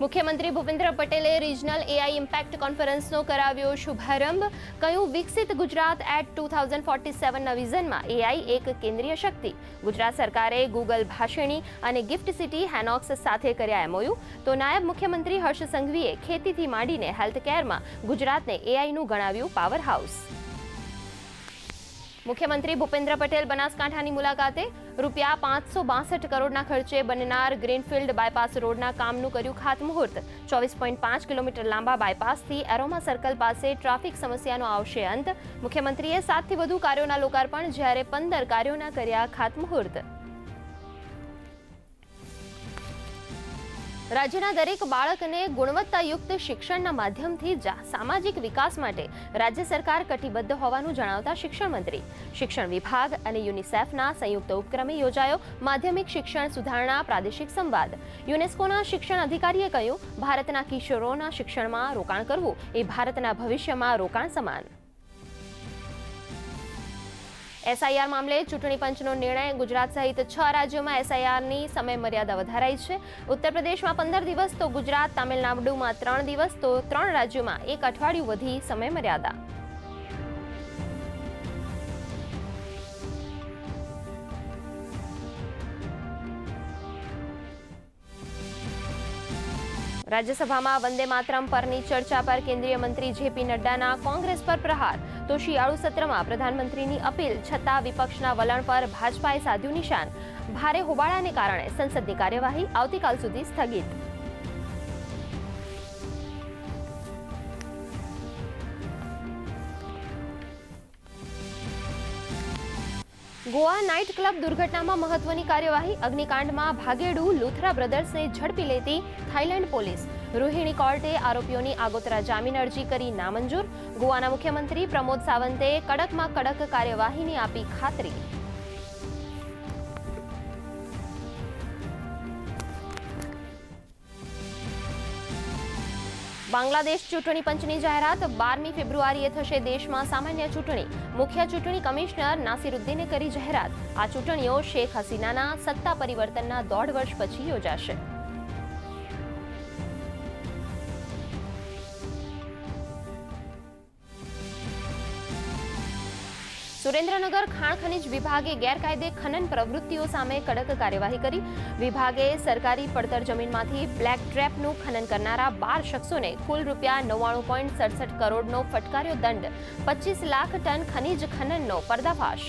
મુખ્યમંત્રી ભૂપેન્દ્ર પટેલે regional AI impact કોન્ફરન્સનો કરાવ્યો શુભારંભ. કહ્યું, વિકસિત ગુજરાત એટ 2047ના વિઝનમાં એઆઈ એક કેન્દ્રીય શક્તિ. ગુજરાત સરકારે ગૂગલ ભાષિણી અને ગિફ્ટ સિટી હેનોક્સ સાથે કર્યા એમઓયુ. તો નાયબ મુખ્યમંત્રી હર્ષ સંઘવીએ ખેતીથી માંડીને હેલ્થકેરમાં ગુજરાતને એઆઈનું ગણાવ્યું પાવર હાઉસ. મુખ્યમંત્રી ભૂપેન્દ્ર પટેલ બનાસકાંઠાની મુલાકાતે. રૂપિયા 562 કરોડના ખર્ચે બનનાર ગ્રીનફિલ્ડ બાયપાસ રોડના કામનું કર્યું ખાતમુહૂર્ત. 24.5 કિલોમીટર લાંબા બાયપાસથી એરોમા સર્કલ પાસે ટ્રાફિક સમસ્યાનો આવશે અંત. મુખ્યમંત્રીએ 7થી વધુ કાર્યોના લોકાર્પણ જ્યારે 15 કાર્યોના કર્યા ખાતમુહૂર્ત. રાજ્યના દરેક બાળકને ગુણવત્તાયુક્ત શિક્ષણના માધ્યમથી સામાજિક વિકાસ માટે રાજ્ય સરકાર કટિબદ્ધ હોવાનું જણાવતા શિક્ષણ મંત્રી. શિક્ષણ વિભાગ અને યુનિસેફના સંયુક્ત ઉપક્રમે યોજાયો માધ્યમિક શિક્ષણ સુધારણા પ્રાદેશિક સંવાદ. યુનેસ્કોના શિક્ષણ અધિકારીએ કહ્યું, ભારતના કિશોરોના શિક્ષણમાં રોકાણ કરવું એ ભારતના ભવિષ્યમાં રોકાણ સમાન. એસઆઈઆર મામલે ચૂંટણી પંચનો નિર્ણય. ગુજરાત સહિત 6 રાજ્યોમાં એસઆઈઆરની સમય મર્યાદા વધારાઈ છે. ઉત્તર પ્રદેશમાં 15 દિવસ તો ગુજરાત તામિલનાડુમાં 3 દિવસ તો 3 રાજ્યોમાં 1 અઠવાડિયું વધી સમય મર્યાદા. રાજ્યસભામાં વંદે માતરમ પરની ચર્ચા પર કેન્દ્રીય મંત્રી જેપી નડ્ડાના કોંગ્રેસ પર પ્રહાર. તો શિયાળુ સત્રમાં પ્રધાનમંત્રીની અપીલ છતાં વિપક્ષના વલણ પર ભાજપાએ સાધ્યું નિશાન. ભારે હોબાળાને કારણે સંસદની કાર્યવાહી આવતીકાલ સુધી સ્થગિત. ગોવા નાઇટ ક્લબ દુર્ઘટનામાં મહત્વની કાર્યવાહી. અગ્નિકાંડમાં ભાગેડુ લુથરા બ્રધર્સને ઝડપી લેતી થાઇલેન્ડ પોલીસ. રોહિણી કોર્ટે આરોપીઓની આગોતરા જામીન અરજી કરી નામંજૂર. ગોવાના મુખ્યમંત્રી પ્રમોદ સાવંતે કડકમાં કડક કાર્યવાહીની આપી ખાતરી. બાંગ્લાદેશ ચૂંટણી પંચની જાહેરાત. 12મી ફેબ્રુઆરીએ થશે દેશમાં સામાન્ય ચૂંટણી. મુખ્ય ચૂંટણી કમિશનર નાસિરુદ્દીને કરી જાહેરાત. આ ચૂંટણીઓ શેખ હસીનાના સત્તા પરિવર્તનના 1.5 વર્ષ પછી યોજાશે. સુરેન્દ્રનગર ખાણ ખનીજ વિભાગે ગેરકાયદે ખનન પ્રવૃત્તિઓ સામે કડક કાર્યવાહી કરી. વિભાગે સરકારી પડતર જમીનમાંથી બ્લેક ટ્રેપનું ખનન કરનારા 12 શખ્સોને કુલ રૂપિયા 99.67 કરોડનો ફટકાર્યો દંડ. 25 લાખ ટન ખનીજ ખનનનો પર્દાફાશ.